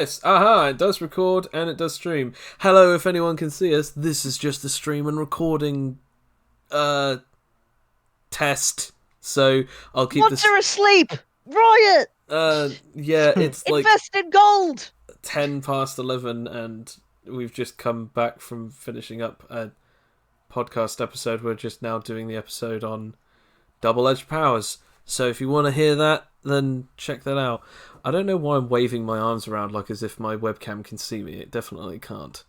Yes, aha, it does record and it does stream. Hello, if anyone can see us, this is just the stream and recording uh test. So I'll keep Mods this are asleep! Riot! yeah, it's like Invest in gold! 10 past 11 and we've just come back from finishing up a podcast episode. We're just now doing the episode on double-edged powers. So if you want to hear that, then check that out. I don't know why I'm waving my arms around like as if my webcam can see me. It definitely can't.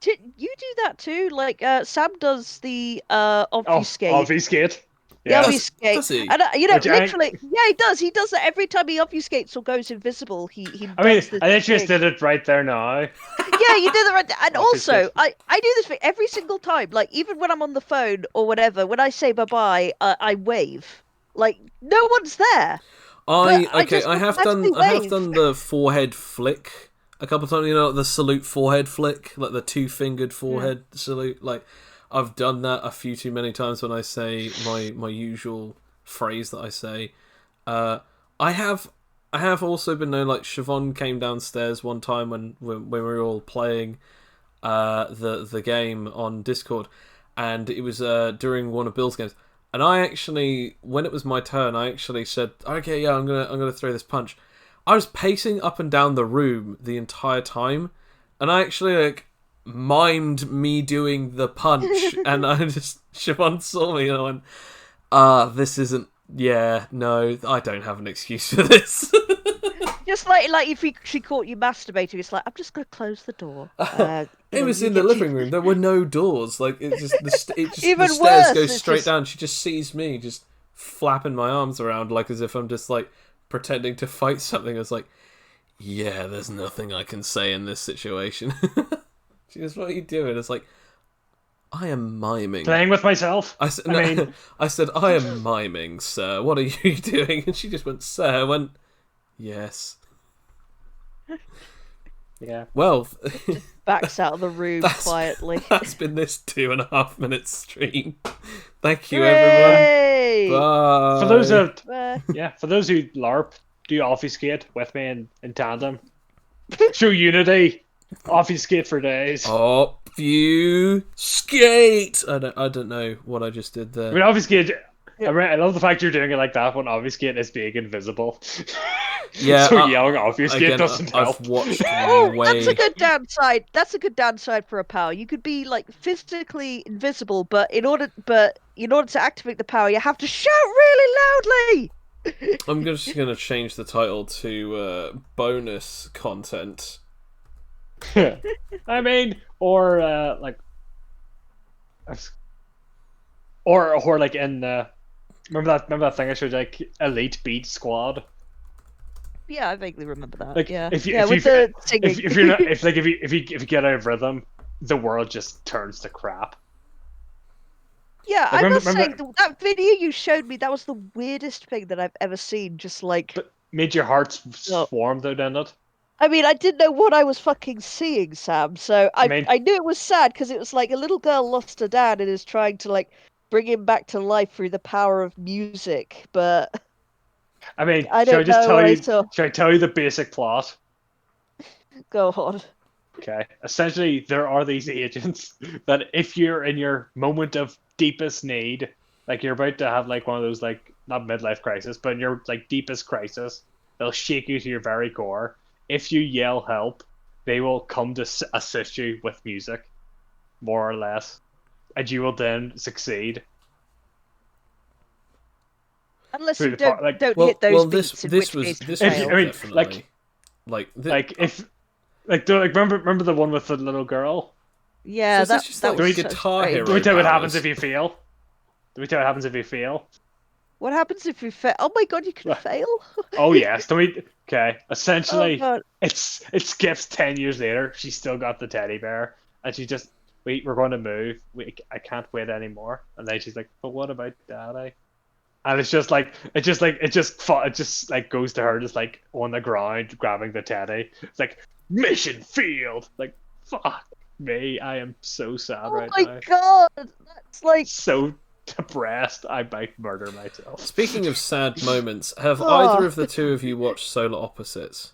You do that too? Like, Sam does the, Oh, obfuscate. obfuscate. The Yeah. obfuscate. Does he? And, Which literally, yeah, he does. He does that every time he obfuscates or goes invisible. He I mean, does this I literally just thing. did it right there now. Yeah, you do that right there. And also, Obfuscate. I do this thing every single time. Like, even when I'm on the phone or whatever, when I say bye-bye, I wave. Like, no one's there. I just have automatically done the forehead flick a couple of times. You know, the salute forehead flick, like the two-fingered forehead salute. Like I've done that a few too many times when I say my usual phrase that I say. I have also been known. Like Siobhan came downstairs one time when we were all playing the game on Discord, and it was during one of Bill's games. And I actually, when it was my turn, I actually said, "Okay, yeah, I'm gonna throw this punch." I was pacing up and down the room the entire time, and I actually mimed me doing the punch, and I just Siobhan saw me and I went, this isn't. Yeah, no, I don't have an excuse for this." Just like if she caught you masturbating, it's like I'm just gonna close the door. It was you in the get living room. There were no doors. Like it just Even the stairs worse, go it's straight just- down. She just sees me just flapping my arms around like as if I'm just like pretending to fight something. I was like, yeah, there's nothing I can say in this situation. She goes, "What are you doing?" It's like, I am miming. Playing with myself. I said, I mean- I said, "I am miming, sir. What are you doing?" And she just went, "Sir." I went, "Yes." Yeah. Well, backs out of the room quietly. that's been this 2.5 minute stream. Thank you, everyone. Hooray! Bye. For those of Uh, for those who LARP, do obfuscate with me in tandem. Show unity. Obfuscate for days. Obfuscate. I don't know what I just did there. I mean, obfuscate. I love the fact you're doing it like that when obfuscate is being invisible. Yeah, so yelling obfuscate Again, doesn't help. I've watched Oh, way. that's a good downside. That's a good downside for a power. You could be like physically invisible, but in order to activate the power, you have to shout really loudly. I'm just gonna change the title to bonus content. I mean, or or like in remember that thing I showed you, like Elite Beat Squad. Yeah, I vaguely remember that. Like yeah, if you yeah, if, with you, the singing. if you're not if you get out of rhythm, the world just turns to crap. Yeah, Like, I must say remember- that video you showed me, that was the weirdest thing that I've ever seen. Just like, But made your heart Oh. swarm though, didn't it? I mean, I didn't know what I was fucking seeing, Sam. So I mean- knew it was sad because it was like a little girl lost her dad and is trying to like bring him back to life through the power of music. But I mean, I should don't I just know tell what I you? saw. Should I tell you the basic plot? Go on. Okay. Essentially, there are these agents that if you're in your moment of deepest need, like you're about to have like one of those like not midlife crisis, but in your like deepest crisis, they'll shake you to your very core. If you yell help, they will come to assist you with music, more or less, and you will then succeed. Unless Through you the part, like- don't Well, hit those well, beats, this in this which was case this you was fail. I mean, definitely like Like if remember the one with the little girl? Yeah, So is this that just that like was Guitar strange. Hero? Do we tell you what powers. happens if you fail? Do we tell you what happens if you fail? What happens if you fail? Oh my god, you can Right. fail. Oh yes. Do we? Okay. Oh Essentially, god. it skips 10 years later. She's still got the teddy bear, and she just we're going to move. I can't wait anymore. And then she's like, but what about daddy? And it's just like it just like goes to her just like on the ground grabbing the teddy. It's like mission failed. Like fuck me, I am so sad Oh right my now. god. That's like So depressed, I might murder myself. Speaking of sad moments, have Oh. either of the two of you watched Solar Opposites?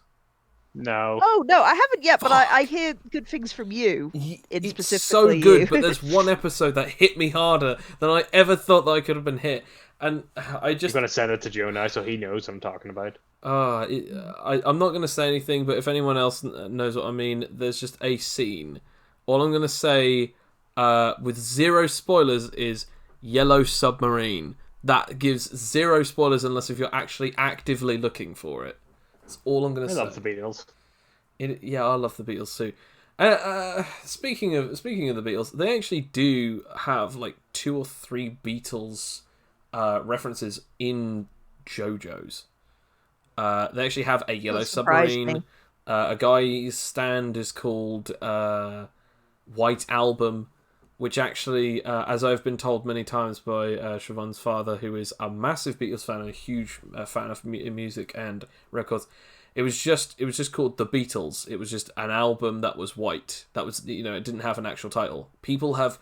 No. Oh no, I haven't yet, but I Fuck. hear good things from you. In It's so specifically good, you. but there's one episode that hit me harder than I ever thought that I could have been hit, and I I'm just gonna send it to Joe now, so he knows what I'm talking about. I'm not going to say anything, but if anyone else knows what I mean, there's just a scene. All I'm going to say, with zero spoilers, is Yellow Submarine. That gives zero spoilers unless if you're actually actively looking for it. That's all I'm going I to say. love the Beatles. Yeah, I love the Beatles too. Speaking of the Beatles, they actually do have like 2 or 3 Beatles references in JoJo's. They actually have a Yellow surprised me. Submarine. A guy's stand is called White Album, which actually, as I've been told many times by Siobhan's father, who is a massive Beatles fan and a huge fan of music and records, it was just called The Beatles. It was just an album that was white. That was, it didn't have an actual title. People have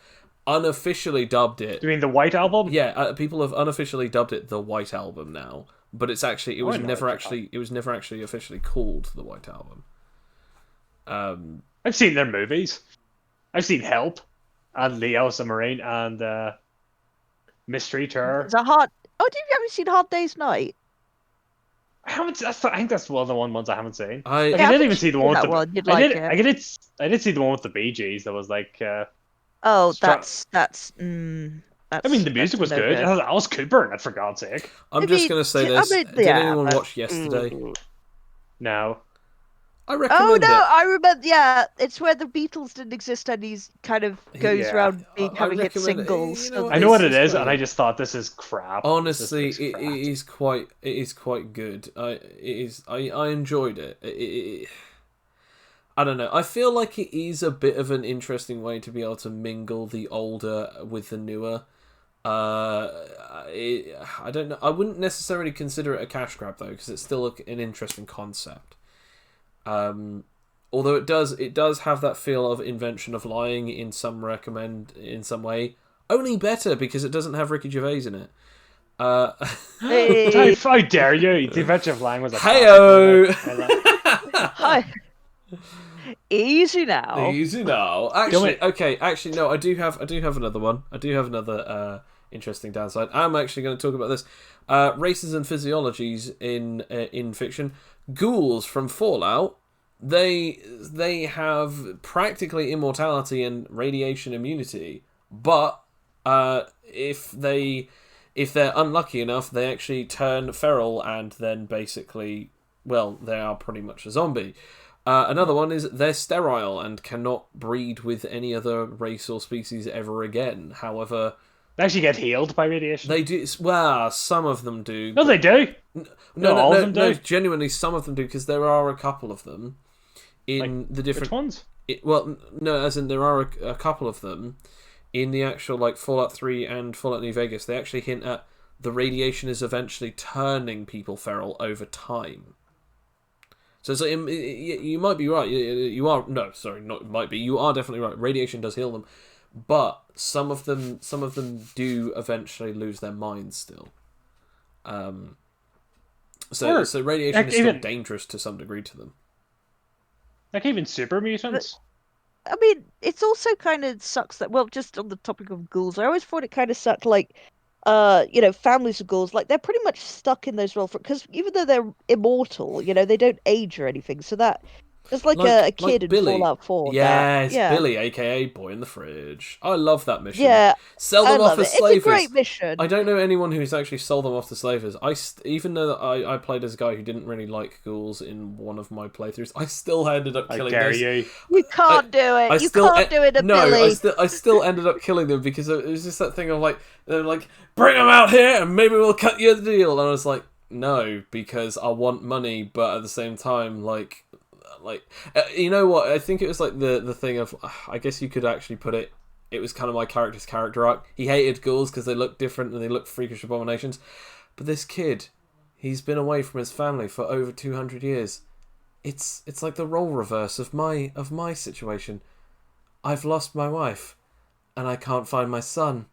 unofficially dubbed it. Do you mean the White Album? Yeah, people have unofficially dubbed it the White Album now, but it was I know never it's actually officially called the White Album. I've seen their movies. I've seen Help, and Leo Submarine, and Mystery Tour. It's a hard. Oh, have you seen Hard Day's Night? I haven't. I think that's one of the ones I haven't seen. I Like, Yeah, I I didn't think even see the one with that the. one, you'd I like did. it. I did see the one with the Bee Gees. That was like. Oh, Stra- that's. I mean, the music was good. It has Alice Cooper in it, for God's sake. I'm just gonna say this. Did anyone watch Yesterday? No. I Oh recommend no, it. I remember. Yeah, it's where the Beatles didn't exist, and he's kind of goes Yeah. around I having hit recommend it. singles. You know, I know what It's it is, quite- and I just thought this is crap. Honestly, This is crap. it is quite good. I enjoyed it. I don't know. I feel like it is a bit of an interesting way to be able to mingle the older with the newer. I don't know. I wouldn't necessarily consider it a cash grab though, because it's still an interesting concept. Although it does have that feel of invention of lying in some way. Only better because it doesn't have Ricky Gervais in it. Hey. How dare you? The Adventure of Lang was a Heyo! Hi. Easy now. Easy now. Actually, no. I do have another one. I do have another interesting downside. I'm actually going to talk about this. Races and physiologies in fiction. Ghouls from Fallout. They have practically immortality and radiation immunity, but if they're unlucky enough, they actually turn feral and then basically, well, they are pretty much a zombie. Another one is they're sterile and cannot breed with any other race or species ever again. However, They actually get healed by radiation. they do. Well, some of them do. No, they do. All of them do. No, genuinely, some of them do, because there are a couple of them in Like, the different Which ones? no, as in there are a couple of them in the actual like Fallout 3 and Fallout New Vegas. They actually hint at the radiation is eventually turning people feral over time. So it's like, you might be right. You are might be. You are definitely right. Radiation does heal them, but some of them do eventually lose their minds still. So radiation is still dangerous to some degree to them. Like even super mutants. I mean, it's also kind of sucks that, well, just on the topic of ghouls, I always thought it kind of sucked, like, families of ghouls, like, they're pretty much stuck in those roles, because even though they're immortal, they don't age or anything, so that, there's like a kid in Billy. Fallout 4. Yes, yeah. Billy, aka Boy in the Fridge. I love that mission. Yeah, Sell I them off love as it. slavers. It's a great mission. I don't know anyone who's actually sold them off to slavers. Even though that I played as a guy who didn't really like ghouls in one of my playthroughs, I still ended up I killing dare those. you. You can't do it. You can't do it, No, Billy. I still ended up killing them because it was just that thing of like, they're like, bring them out here and maybe we'll cut you a deal. And I was like, no, because I want money, but at the same time, like, you know what? I think it was like the thing of, I guess you could actually put it. It was kind of my character's character arc. He hated ghouls because they look different and they look freakish abominations. But this kid, he's been away from his family for over 200 years. It's like the role reverse of my situation. I've lost my wife, and I can't find my son.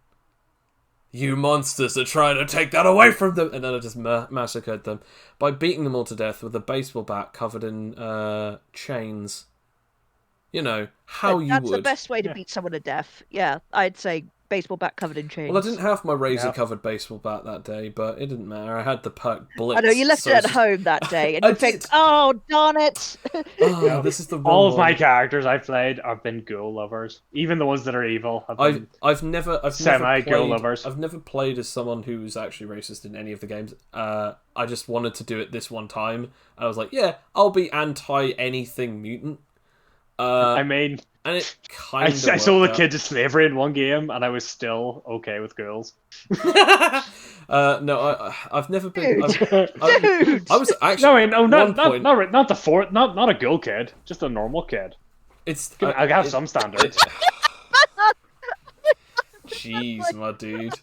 "You monsters are trying to take that away from them," and then I just massacred them by beating them all to death with a baseball bat covered in chains. You know how you That's would. the best way to beat someone to death. Yeah, I'd say baseball bat covered in chains. Well, I didn't have my razor-covered baseball bat that day, but it didn't matter. I had the perk Blitz. I know you left so it it's at just- home that day, and I you think, did. "Oh, darn it!" Oh, this is the wrong All of one. my characters I've played have been ghoul lovers. Even the ones that are evil have been. I've never Semi-girl played. lovers. I've never played as someone who was actually racist in any of the games. I just wanted to do it this one time. I was like, yeah, I'll be anti anything mutant. I mean, And it I kind of. sold a kid to slavery in one game, and I was still okay with ghouls. No, I've never been. Dude. I was actually. No, wait, no, at one point, not the fourth, not a ghoul kid, just a normal kid. it's. I have some standards. Jeez, my dude.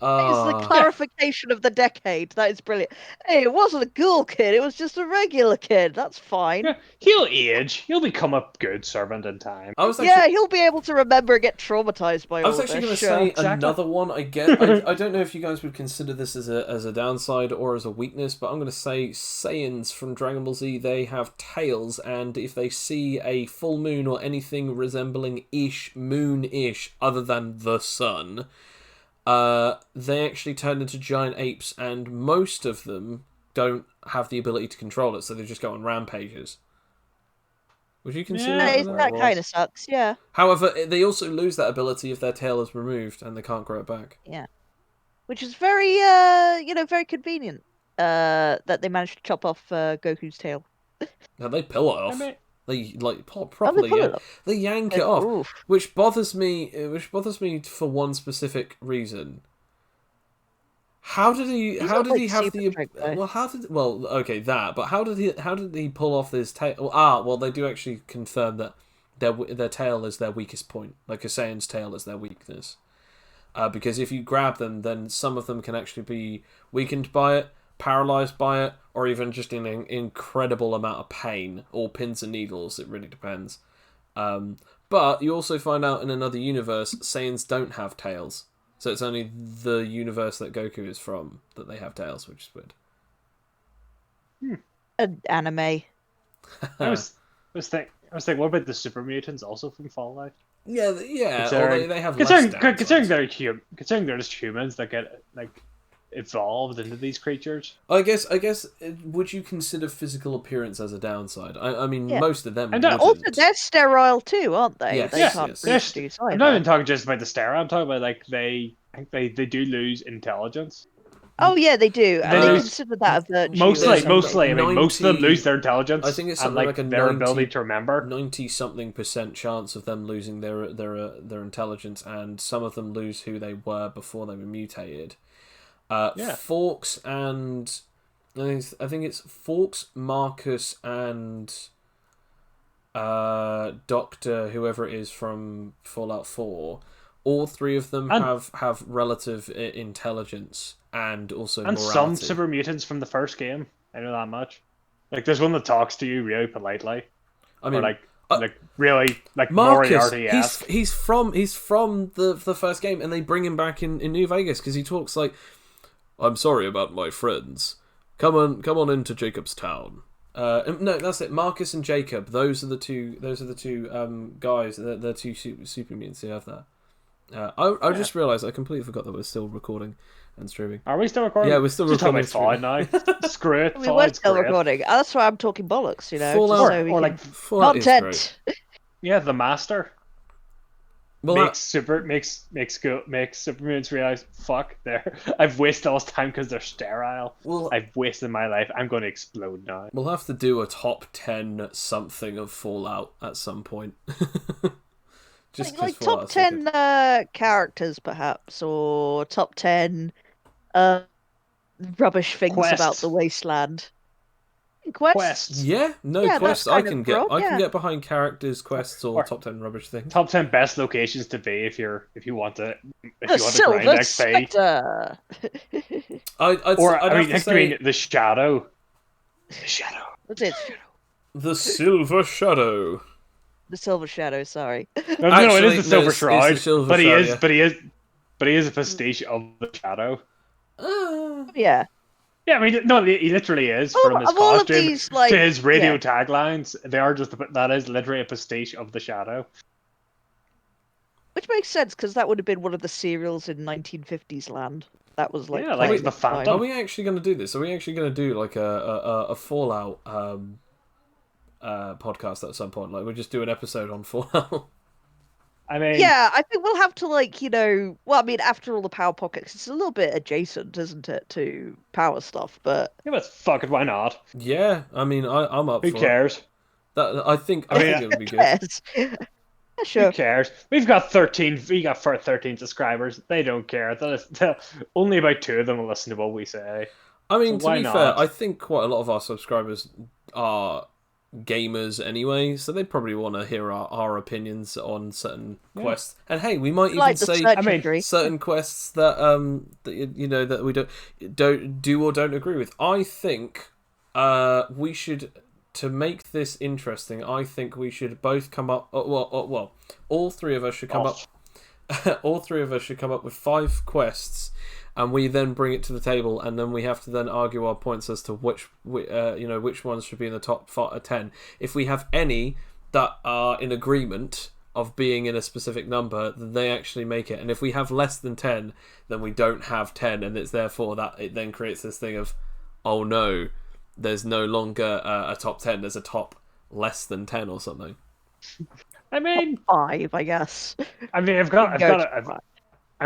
It's the clarification of the decade. That is brilliant. Hey, it wasn't a ghoul kid. It was just a regular kid. That's fine. Yeah, he'll age. He'll become a good servant in time. I was actually. Yeah, he'll be able to remember and get traumatized by I all was actually this. going to say exactly. another one. I don't know if you guys would consider this as a downside or as a weakness, but I'm going to say Saiyans from Dragon Ball Z, they have tails, and if they see a full moon or anything resembling moon-ish other than the sun, they actually turn into giant apes, and most of them don't have the ability to control it, so they just go on rampages. Would you consider Yeah, that kind of sucks. Yeah. However, they also lose that ability if their tail is removed and they can't grow it back. Which is very, very convenient. That they managed to chop off Goku's tail. Now they pull it I off. mean, They like Oh, they properly, pull yeah. it off. They yank it off, Oof. which bothers me. Which bothers me for one specific reason. How did he? He's How not, did he like, have super the? strength, though. Well, how did? Well, okay, that. But how did he? How did he pull off his tail? Well, they do actually confirm that their tail is their weakest point. Like a Saiyan's tail is their weakness. Because if you grab them, then some of them can actually be weakened by it, paralyzed by it, or even just in an incredible amount of pain, or pins and needles. It really depends. But you also find out in another universe, Saiyans don't have tails. So it's only the universe that Goku is from that they have tails, which is weird. An anime. I was thinking, what about the super mutants also from Fallout? Yeah. Considering- Although they have Considering, less considering downsides. considering they're just humans that get like evolved into these creatures. I guess. Would you consider physical appearance as a downside? I mean, Yeah. most of them. And wouldn't. Also, they're sterile too, aren't they? Yes, They yes, can't yes. reproduce I'm either. not even talking just about the sterile. I'm talking about like I think they do lose intelligence. Oh yeah, they do. And They they lose- consider that a virtue. Mostly, there's I mean, most of them 90 lose their intelligence. I think it's and something like like a their 90 ability to remember. 90-something% chance of them losing their intelligence, and some of them lose who they were before they were mutated. Yeah. Forks and I think it's Forks, Marcus, and Doctor, whoever it is from Fallout 4. All three of them And- have relative intelligence and also And morality. some super mutants from the first game. I know that much. Like, there's one that talks to you really politely, I mean, or like really like Marcus, Moriarty-esque. he's from the first game, and they bring him back in New Vegas because he talks like, "I'm sorry about my friends. Come on into Jacob's town." No, that's it. Marcus and Jacob. Those are the two guys. They're two super mutants who have that. I just realised I completely forgot that we're still recording and streaming. Are we still recording? Yeah, we're still Just recording. talking about Fallout now. Screw it. We were Fallout's still great. recording. That's why I'm talking bollocks, Fallout- just so we Or can... like, Fallout is content. great. yeah, the Master Well, makes super mutants realize, fuck, I've wasted all this time because they're sterile. I've wasted my life. I'm going to explode now. we'll have to do a top 10 something of Fallout at some point. Just 'cause like top Fallout's so good. 10 characters, perhaps, or top 10 rubbish things Quests. about the wasteland. Quests? Quests. Yeah, no Yeah, quests. that's I kind of can get. broad, I can yeah. get behind characters, quests, or Or- top 10 rubbish things. Top 10 best locations to be if you want to The grind Silver XP. Spectre! I'd have to say the Shadow. The Shadow. What's it? the Silver Shadow. The Silver Shadow, sorry. No, it Actually, is the Silver it's the Shroud. Silver but Shroud, he is, yeah. but he is, but he is a pastiche of the Shadow. Yeah. Yeah, I mean, no, he literally is. All, From his of all of costume these, like, to his radio yeah. taglines, they are just that is literally a pastiche of the Shadow. Which makes sense because that would have been one of the serials in 1950s land. That was like Yeah, like playing the at time. Phantom. Are we actually going to do this? Are we actually going to do like a Fallout podcast at some point? Like we just do an episode on Fallout. I mean, Yeah, I think we'll have to like, well, I mean, after all the power pockets, it's a little bit adjacent, isn't it, to power stuff, but yeah, but fuck it, why not? Yeah, I mean, I'm up Who for it. cares? That I think I mean, it would be good. yes. Yeah, Who sure. cares? We got 13 subscribers. They don't care. Only about 2 of them will listen to what we say. I mean, So to why be not? fair, I think quite a lot of our subscribers are gamers anyway, so they probably want to hear our opinions on certain quests. And hey, we might even Like the say search I mean, injury. certain quests that that we don't do or don't agree with. I think we should, to make this interesting, I think we should both come up. Well, all three of us should come up. All three of us should come up with 5 quests, and we then bring it to the table, and then we have to then argue our points as to which ones should be in the top 10. If we have any that are in agreement of being in a specific number, then they actually make it. And if we have less than 10, then we don't have 10, and it's therefore that it then creates this thing of, oh no, there's no longer a top 10. There's a top less than 10 or something. I mean, 5, I guess. I'm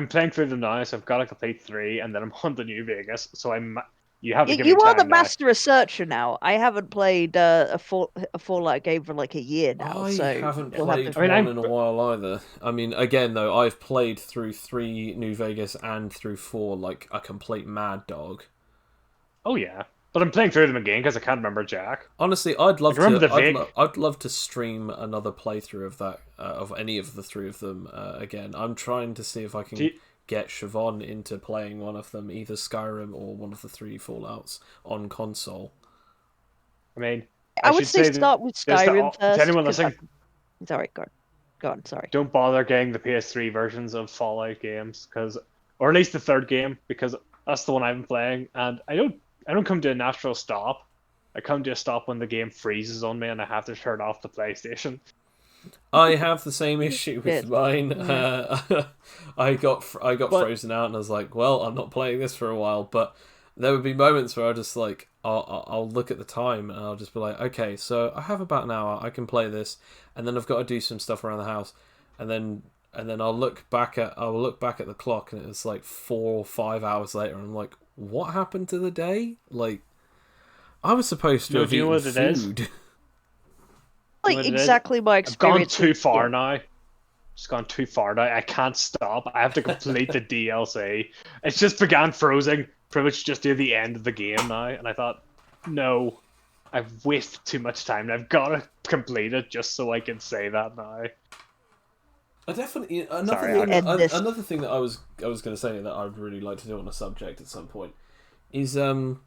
playing through them now, so I've got to complete 3, and then I'm on to New Vegas. So you have to give me You are the time now. master researcher now. I haven't played a Fallout game for like a year now, I so haven't you'll have played to- one in a while either. I mean, again though, I've played through 3 New Vegas and through 4 like a complete mad dog. Oh yeah, but I'm playing through them again because I can't remember Jack. Honestly, I'd love Like, remember to. the Vic? I'd love to stream another playthrough of that, of any of the 3 of them again. I'm trying to see if I can get Siobhan into playing one of them, either Skyrim or one of the 3 Fallouts on console. I mean, I would say that start with there's Skyrim to first. anyone 'cause listening, Sorry, go on. Sorry. don't bother getting the PS3 versions of Fallout games, or at least the 3rd game, because that's the one I've been playing, and I don't come to a natural stop. I come to a stop when the game freezes on me and I have to turn off the PlayStation. I have the same issue with Good. mine. I got But- frozen out, and I was like, "Well, I'm not playing this for a while." But there would be moments where I just like, I'll look at the time and I'll just be like, "Okay, so I have about an hour. I can play this, and then I've got to do some stuff around the house, and then I'll look back at the clock, and it's like 4 or 5 hours later, and I'm like, what happened to the day? Like, I was supposed to No, have do you eaten know what it is? food." Like What it is? exactly my I've gone experience. too with- far yeah. now. Just gone too far now. I can't stop. I have to complete the DLC. It's just began frozen, pretty much just near the end of the game now, and I thought, no, I've wasted too much time. I've got to complete it just so I can say that now. I definitely Sorry, End this. another thing that I was going to say that I'd really like to do on a subject at some point is we'd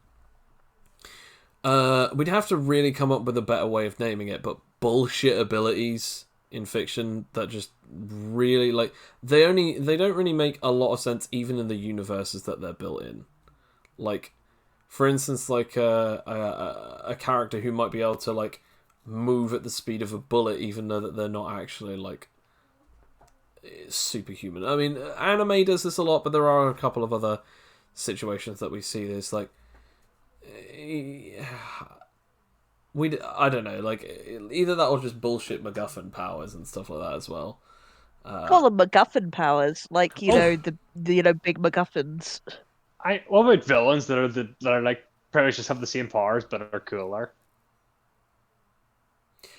have to really come up with a better way of naming it, but bullshit abilities in fiction that just really like they don't really make a lot of sense even in the universes that they're built in. Like, for instance, like a character who might be able to like move at the speed of a bullet, even though that they're not actually like superhuman. I mean, anime does this a lot, but there are a couple of other situations that we see this like. I don't know, like either that or just bullshit MacGuffin powers and stuff like that as well. Call them MacGuffin powers, like Oh. know the big MacGuffins. What about villains that are like pretty much just have the same powers but are cooler?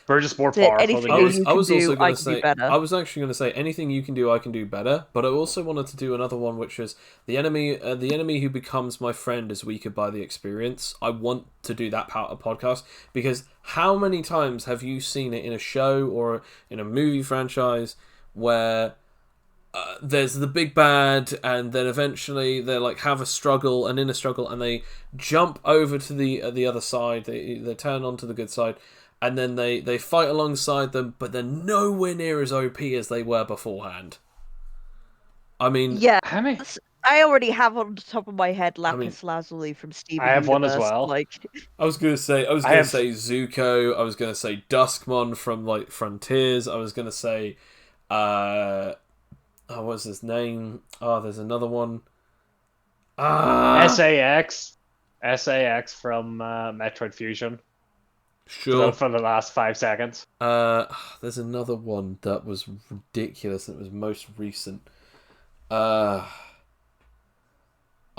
We're just more That's it, powerful anything than I you was, you. can also do, going I to can do say, better. I was actually going to say, anything you can do, I can do better. But I also wanted to do another one, which is the enemy who becomes my friend is weaker by the experience. I want to do that part of podcast because how many times have you seen it in a show or in a movie franchise where there's the big bad, and then eventually they like have a struggle, and in a struggle, and they jump over to the other side. They turn onto the good side, and then they fight alongside them, but they're nowhere near as OP as they were beforehand. I mean, Yeah, How many? I already have on the top of my head I mean, Lapis Lazuli from Steven I have one as Universe. well. Like, I was gonna say Zuko. I was gonna say Duskmon from like Frontiers. I was gonna say, oh, what's his name? Oh, there's another one. SAX from Metroid Fusion. Sure. For the last 5 seconds. There's another one that was ridiculous. It was most recent.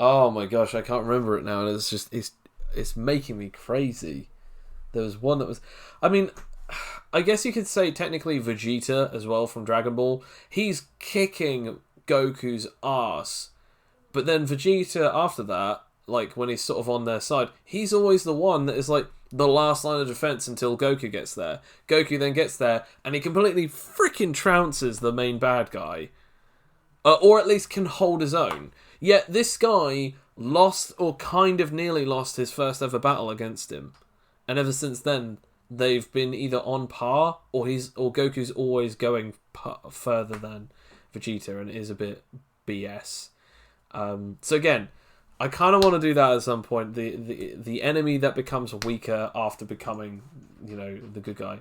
Oh my gosh, I can't remember it now, and it's making me crazy. There was one that was, I mean, I guess you could say technically Vegeta as well from Dragon Ball. He's kicking Goku's ass, but then Vegeta after that, like when he's sort of on their side, he's always the one that is like the last line of defense until Goku gets there. Goku then gets there, and he completely freaking trounces the main bad guy. Or at least can hold his own. Yet this guy lost, or kind of nearly lost, his first ever battle against him. And ever since then, they've been either on par, or Goku's always going further than Vegeta, and it is a bit BS. So again, I kind of want to do that at some point. The enemy that becomes weaker after becoming, the good guy.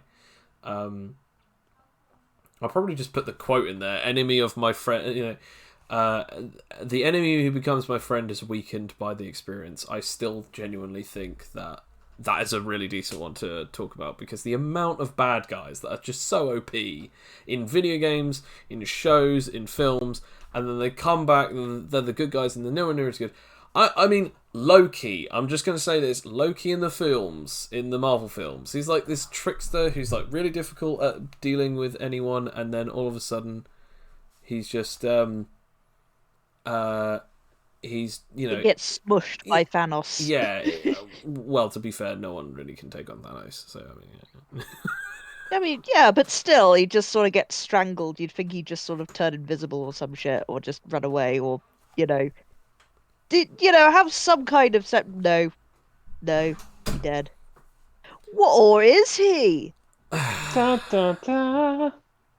I'll probably just put the quote in there. Enemy of my friend, the enemy who becomes my friend is weakened by the experience. I still genuinely think that is a really decent one to talk about, because the amount of bad guys that are just so OP in video games, in shows, in films, and then they come back and they're the good guys and they're nowhere near as good. I mean, Loki. I'm just going to say this. Loki in the films, in the Marvel films, he's like this trickster who's like really difficult at dealing with anyone, and then all of a sudden, he's just he gets smushed by Thanos. Yeah. Well, to be fair, no one really can take on Thanos. So I mean, yeah, but still, he just sort of gets strangled. You'd think he'd just sort of turn invisible or some shit, or just run away, or have some kind of No, he's dead. What, or is he? Da, da, da.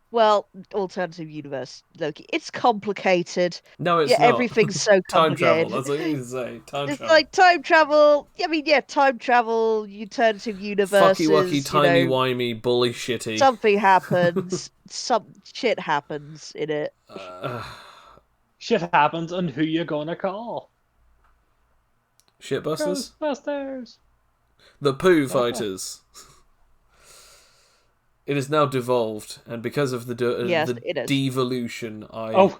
Well, alternative universe, Loki. It's complicated. No, it's yeah, not. Everything's so Time complicated. travel. That's what you need to say. Time It's travel. like time travel. I mean, yeah, time travel, alternative universes. Fucky wucky, timey wimey, bully shitty. Something happens. Some shit happens in it. Shit happens, and who you gonna call? Shitbusters? Ghostbusters. The Pooh Fighters. It is now devolved, and because of the devolution, I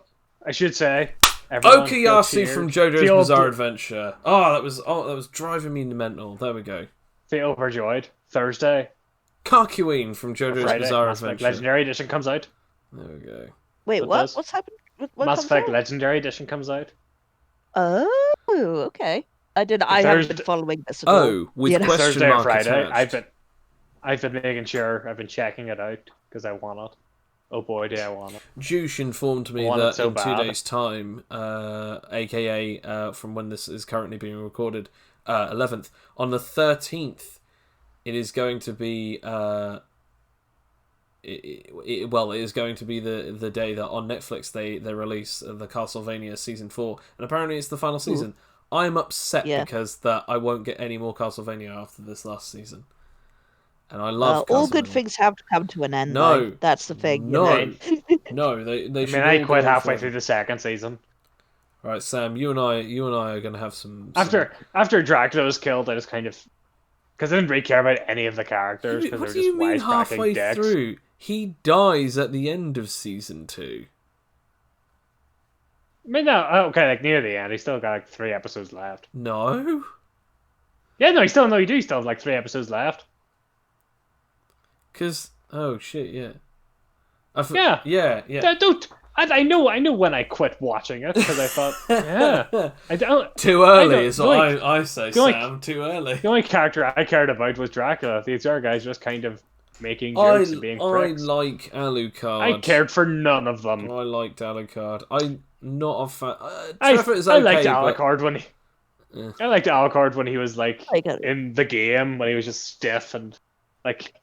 should say, Okuyasu from JoJo's Bizarre Adventure. That was driving me mental. There we go. Feel overjoyed. Thursday. Karkuin from JoJo's Friday, Bizarre Mass Effect Adventure. Legendary Edition comes out. There we go. Wait, what? What's happened? What Mass comes Effect out? Legendary Edition comes out. Oh, okay. I haven't been following this at all. Oh, with question Thursday mark or Friday. attached. I've been making sure. I've been checking it out because I want it. Oh boy, do I want it! Juice informed me want that it so in 2 bad. days' time, aka from when this is currently being recorded, 11th, on the 13th, it is going to be. It is going to be the day that on Netflix they release the Castlevania season 4, and apparently it's the final season. I'm upset because that I won't get any more Castlevania after this last season. And I love all good things have to come to an end. No, though. That's the thing. No, no, they should. I quit halfway through the second season. All right, Sam, you and I are gonna have some. After Dracula was killed, I just kind of because I didn't really care about any of the characters because What they do were you just mean halfway dicks. through? He dies at the end of season 2. I mean, no, okay, like near the end, he still got like 3 episodes left. No. Yeah, no, you still have like 3 episodes left. Because shit, yeah. Yeah. I know when I quit watching it because I thought, I don't. Too early is what I say, Sam. Too early. The only character I cared about was Dracula. These other guys just kind of making jokes and being pricks. I like Alucard. I cared for none of them. I liked Alucard. I'm not a fan. I Trevor is okay, liked but... Alucard when he. Yeah. I liked Alucard when he was like in the game when he was just stiff and like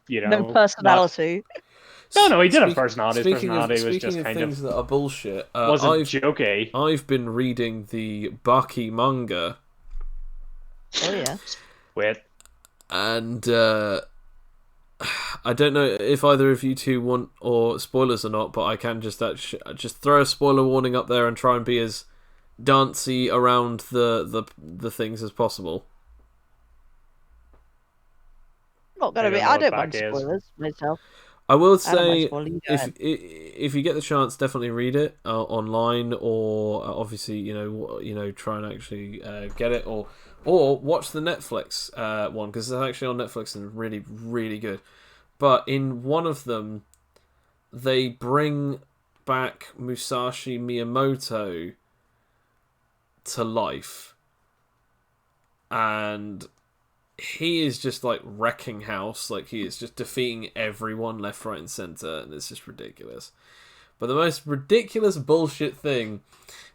You No know, not personality. no, he did have Speak- personality. His personality was just kind things of that are bullshit, wasn't jokey. I've been reading the Baki manga, Oh yeah. Wait, and I don't know if either of you two want or spoilers or not, but I can just just throw a spoiler warning up there and try and be as dancey around the things as possible. Not gonna I be. don't know I what don't mind back is. spoilers myself. I will I don't mind say, spoiling. Go ahead. if you get the chance, definitely read it online, or obviously try and actually get it, or watch the Netflix one, because it's actually on Netflix and really really good. But in one of them, they bring back Musashi Miyamoto to life, and he is just like wrecking house. Like, he is just defeating everyone left, right, and center, and it's just ridiculous. But the most ridiculous bullshit thing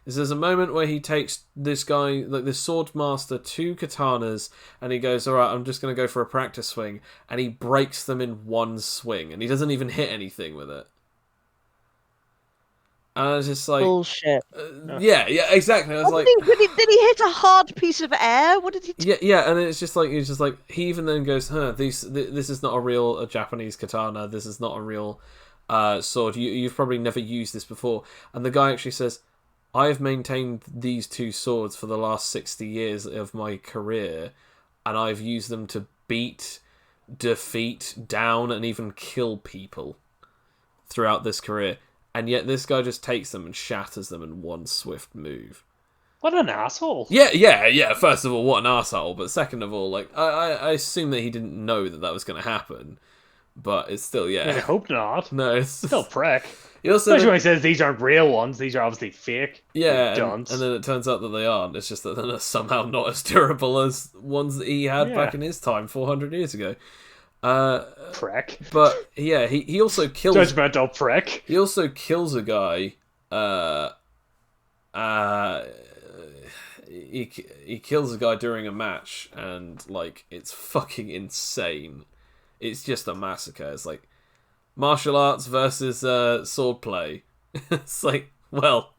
is there's a moment where he takes this guy, like this sword master, 2 katanas, and he goes, "Alright, I'm just going to go for a practice swing," and he breaks them in one swing, and he doesn't even hit anything with it. And I was just like, Bullshit. yeah, exactly. I was like, Did he hit a hard piece of air? What did he do? yeah, and it's just like, he even then goes, this is not a Japanese katana. This is not a real sword. You've probably never used this before. And the guy actually says, I have maintained these 2 swords for the last 60 years of my career, and I've used them to beat, defeat, down, and even kill people throughout this career. And yet this guy just takes them and shatters them in one swift move. what an asshole! Yeah. First of all, what an asshole. But second of all, like, I assume that he didn't know that was going to happen. But it's still, I hope not. No, it's Still prick. He also Especially when he says these aren't real ones; these are obviously fake. and then it turns out that they aren't. It's just that they're somehow not as durable as ones that he had back in his time, 400 years ago. Prick. But yeah, he also kills Judgmental prick. He also kills a guy. He kills a guy during a match, and like, it's fucking insane. It's just a massacre. It's like martial arts versus swordplay. It's like, well,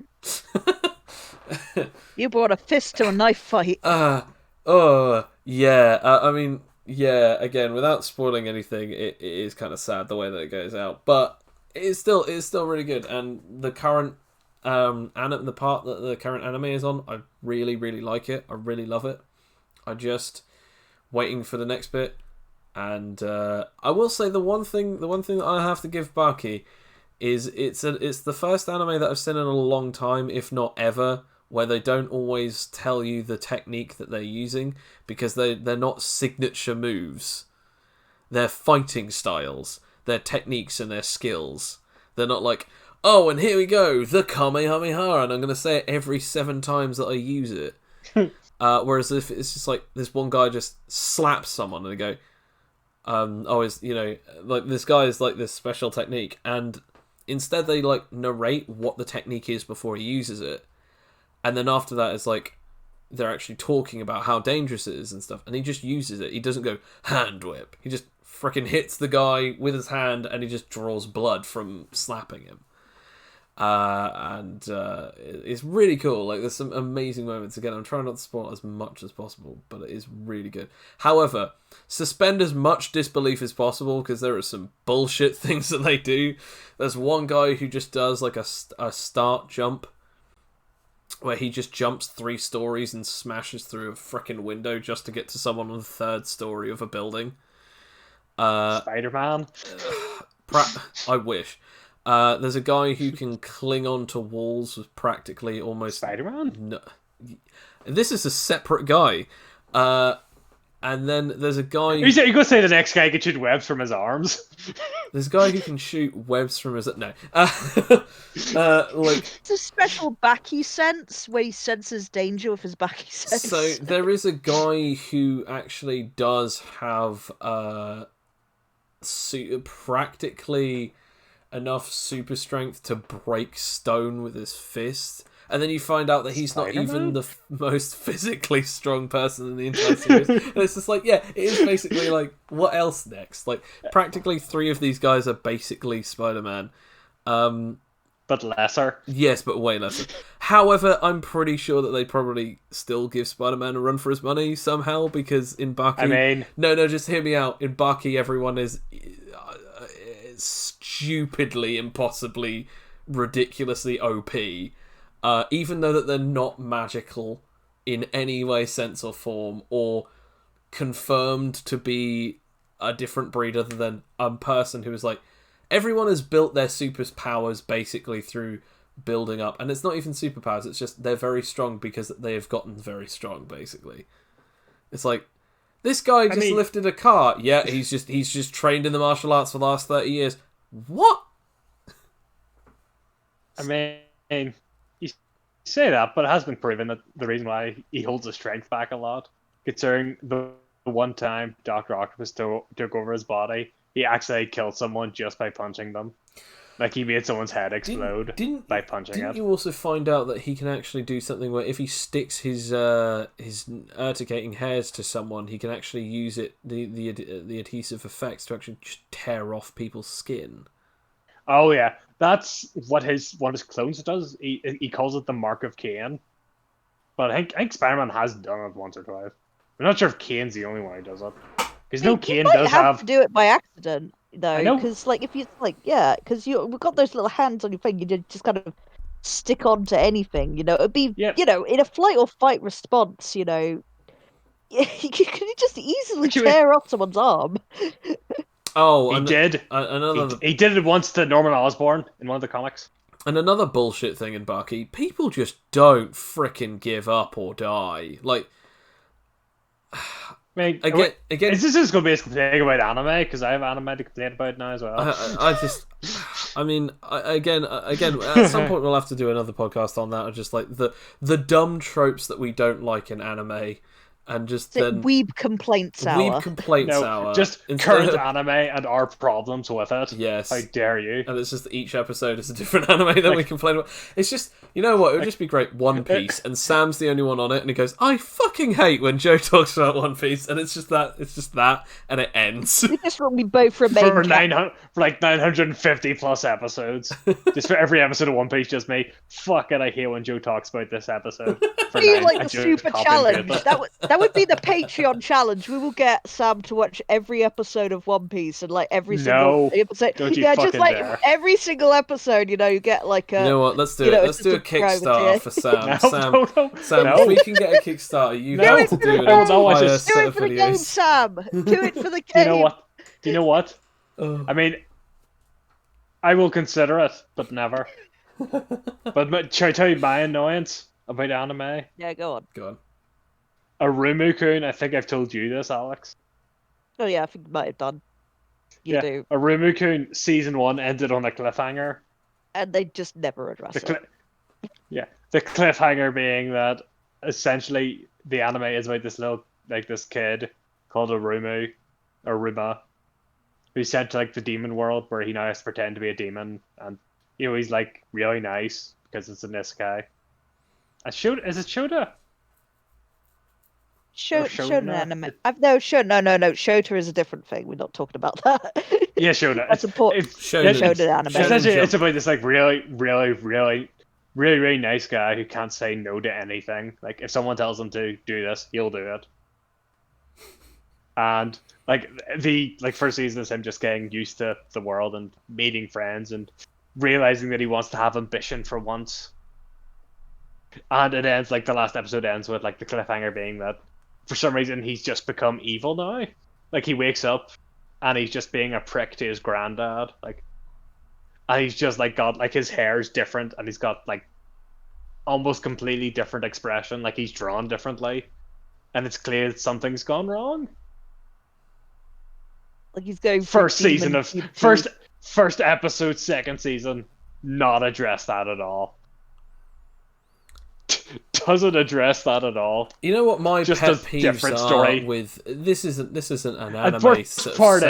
You brought a fist to a knife fight. yeah. I mean, yeah. Again, without spoiling anything, it is kind of sad the way that it goes out, but it's still really good. And the current the part that the current anime is on, I really really like it. I really love it. I just waiting for the next bit. And I will say the one thing that I have to give Baki is it's the first anime that I've seen in a long time, if not ever, where they don't always tell you the technique that they're using, because they're not signature moves. They're fighting styles, their techniques and their skills. They're not like, oh, and here we go, the Kamehameha, and I'm going to say it every 7 times that I use it. Whereas if it's just like this one guy just slaps someone and they go, like, this guy is like this special technique, and instead they like narrate what the technique is before he uses it, and then after that it's like they're actually talking about how dangerous it is and stuff, and he just uses it. He doesn't go hand whip. He just freaking hits the guy with his hand, and he just draws blood from slapping him. It's really cool. Like, there's some amazing moments. Again, I'm trying not to spoil as much as possible, but it is really good. However, suspend as much disbelief as possible, because there are some bullshit things that they do. There's one guy who just does like a start jump, where he just jumps 3 stories and smashes through a freaking window just to get to someone on the 3rd story of a building. Spider-Man. I wish. There's a guy who can cling on to walls with practically almost... Spider-Man? No. This is a separate guy. And then there's a guy... You're going to say the next guy can shoot webs from his arms? There's a guy who can shoot webs from his... No. It's a special Baki sense where he senses danger with his Baki sense. So there is a guy who actually does have practically enough super strength to break stone with his fist, and then you find out that he's not even Spider-Man? the most physically strong person in the entire series. And it's just like, yeah, it is basically like, what else next? Like, practically 3 of these guys are basically Spider-Man. But lesser. Yes, but way lesser. However, I'm pretty sure that they probably still give Spider-Man a run for his money somehow, because in Bucky... I mean... No, just hear me out. In Bucky, everyone is stupidly, impossibly, ridiculously OP. Even though that they're not magical in any way, sense, or form, or confirmed to be a different breed other than a person who is like... Everyone has built their superpowers basically through building up. And it's not even superpowers, it's just they're very strong because they have gotten very strong, basically. It's like, this guy just lifted a car. Yeah, he's just trained in the martial arts for the last 30 years. What? I mean, you say that, but it has been proven that the reason why he holds his strength back a lot, considering the one time Dr. Octopus took over his body, he actually killed someone just by punching them. Like, he made someone's head explode by punching it. Didn't you also find out that he can actually do something where if he sticks his urticating hairs to someone, he can actually use it, the adhesive effects, to actually just tear off people's skin? Oh yeah, that's what one of his clones does. He calls it the Mark of Cain. But I think Spider-Man has done it once or twice. I'm not sure if Kane's the only one who does it. Because no, Kane does have to do it by accident, I though. know. Because like if you because we've got those little hands on your thing, you just kind of stick onto anything. It'd be in a flight or fight response. You can just easily tear off someone's arm. Oh, he did. He did it once to Norman Osborn in one of the comics. And another bullshit thing in Bucky, people just don't frickin' give up or die. Like, Again, is this just going to be a thing about anime? Because I have anime to complain about now as well. Again, at some point we'll have to do another podcast on that, of just like the dumb tropes that we don't like in anime, and just then weeb complaints hour. Weeb complaints hour. Just current anime and our problems with it. Yes. How dare you? And it's just each episode is a different anime that we complain about. It's just, you know what? It would just be great. One Piece, and Sam's the only one on it, and he goes, "I fucking hate when Joe talks about One Piece," and it's just that, and it ends. We just want me both remain for 950 plus episodes. Just for every episode of One Piece, just me. Fuck it, I hate when Joe talks about this episode. Like the super challenge. That would be the Patreon challenge. We will get Sam to watch every episode of One Piece and like every single episode. Don't you just like dare. every single episode, you get like a. You know what? Let's do it. Let's do a Kickstarter for Sam. Sam, if we can get a Kickstarter, you have to do it. Do it for the game, Sam. Do it for the game. Do you know what? I mean, I will consider it, but never. But should I tell you my annoyance about anime? Yeah, go on. Go on. Arumu-kun, I think I've told you this, Alex. Oh yeah, I think you might have done. You do. Arumu-kun season 1 ended on a cliffhanger. And they just never address it. The cliffhanger being that essentially the anime is about this kid called Aruma, who's sent to like the demon world where he now has to pretend to be a demon, and he's like really nice because it's an isekai. Is it Shota? Shota anime. Shota is a different thing. We're not talking about that. Yeah, Shota. That's important. Shota anime. Essentially, it's about this like really, really, really, really, really nice guy who can't say no to anything. Like if someone tells him to do this, he'll do it. And like the first season is him just getting used to the world and meeting friends and realizing that he wants to have ambition for once. And it ends like the last episode ends with like the cliffhanger being that for some reason he's just become evil now. Like he wakes up and he's just being a prick to his granddad. Like, and he's just like got like his hair's different and he's got like almost completely different expression. Like he's drawn differently, and it's clear that something's gone wrong. Like he's going first episode, second season, not address that at all. Doesn't address that at all. You know what my just pet a peeves different are story. with this isn't an anime. Worst part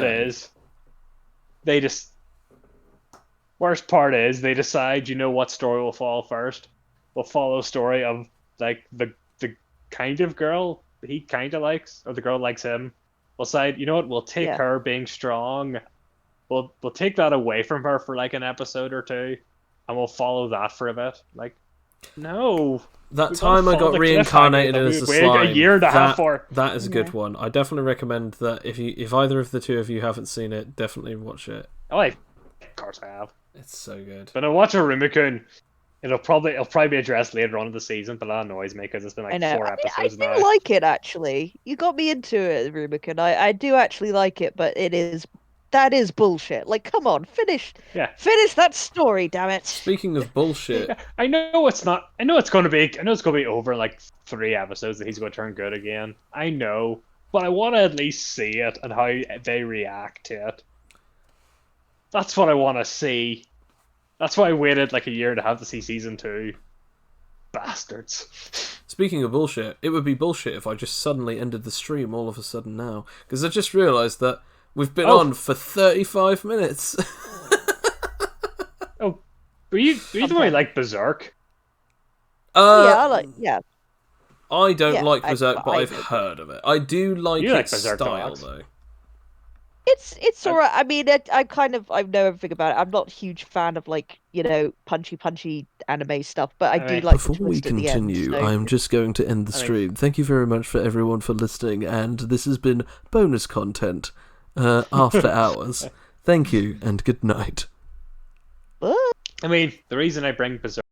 is they just Worst part is they decide, what story will fall first. We'll follow a story of like the kind of girl he kind of likes, or the girl likes him. We'll decide, what? We'll take Yeah. her being strong. We'll take that away from her for like an episode or two, and we'll follow that for a bit. Like, no. That We gotta time I follow got the reincarnated cliffhanger that as a we waited slime. a year and a half for. That is a good Yeah. one. I definitely recommend that if either of the two of you haven't seen it, definitely watch it. Oh, of course I have. It's so good. But I watch a Rumikun. It'll probably be addressed later on in the season, but that annoys me because it's been I like know. 4 I mean, episodes I now. do like it actually. You got me into it, Rubicon. I do actually like it, but that is bullshit. Like, come on, finish that story, damn it. Speaking of bullshit, I know it's not. I know it's going to be over in like 3 episodes that he's going to turn good again. I know, but I want to at least see it and how they react to it. That's what I want to see. That's why I waited like a year to have to see season 2. Bastards. speaking of bullshit, it would be bullshit if I just suddenly ended the stream all of a sudden now, because I just realised that we've been on for 35 minutes. Oh, were you the one who like Berserk? Yeah. I don't Yeah, like I- Berserk, but I I've know. heard of it. I do like You like its Berserk, style, Alex. though. It's alright. I mean, I know everything about it. I'm not a huge fan of like, punchy anime stuff, but I I do mean- like the Before we twist at the end. continue, So- I'm just going to end the I mean- stream. Thank you very much for everyone for listening, and this has been bonus content after hours. Thank you, and good night. What? I mean, the reason I bring Berserk